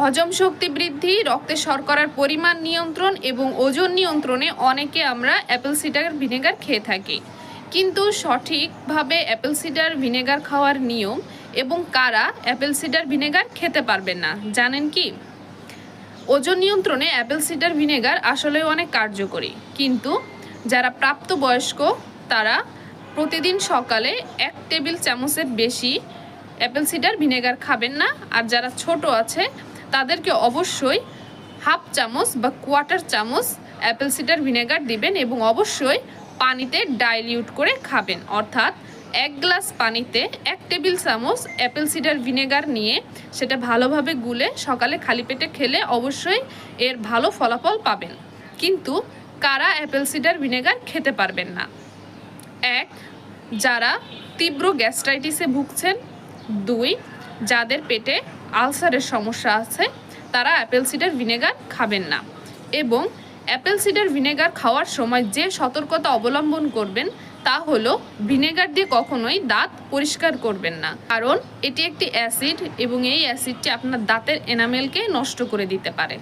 হজম শক্তি বৃদ্ধি, রক্তে শর্করার পরিমাণ নিয়ন্ত্রণ এবং ওজন নিয়ন্ত্রণে অনেকে আমরা অ্যাপেল সিডার ভিনেগার খেয়ে থাকি। কিন্তু সঠিকভাবে অ্যাপেল সিডার ভিনেগার খাওয়ার নিয়ম এবং কারা অ্যাপেল সিডার ভিনেগার খেতে পারবেন না জানেন কি? ওজন নিয়ন্ত্রণে অ্যাপেল সিডার ভিনেগার আসলে অনেক কার্যকরী, কিন্তু যারা প্রাপ্তবয়স্ক তারা প্রতিদিন সকালে 1 টেবিল চামচের বেশি অ্যাপেল সিডার ভিনেগার খাবেন না। আর যারা ছোট আছে তাদেরকে অবশ্যই 1/2 চামচ বা 1/4 চামচ অ্যাপেল সিডার ভিনেগার দিবেন এবং অবশ্যই পানিতে ডাইলিউট করে খাবেন। অর্থাৎ 1 গ্লাস পানিতে 1 টেবিল চামচ অ্যাপেল সিডার ভিনেগার নিয়ে সেটা ভালোভাবে গুলে সকালে খালি পেটে খেলে অবশ্যই এর ভালো ফলাফল পাবেন। কিন্তু কারা অ্যাপেল সিডার ভিনেগার খেতে পারবেন না? 1, যারা তীব্র গ্যাস্ট্রাইটিসে ভুগছেন। 2, যাদের পেটে আলসারের সমস্যা আছে তারা অ্যাপেল সিডার ভিনেগার খাবেন না। এবং অ্যাপেল সিডার ভিনেগার খাওয়ার সময় যে সতর্কতা অবলম্বন করবেন তা হলো ভিনেগার দিয়ে কখনোই দাঁত পরিষ্কার করবেন না, কারণ এটি একটি অ্যাসিড এবং এই অ্যাসিডটি আপনার দাঁতের এনামেলকে নষ্ট করে দিতে পারে।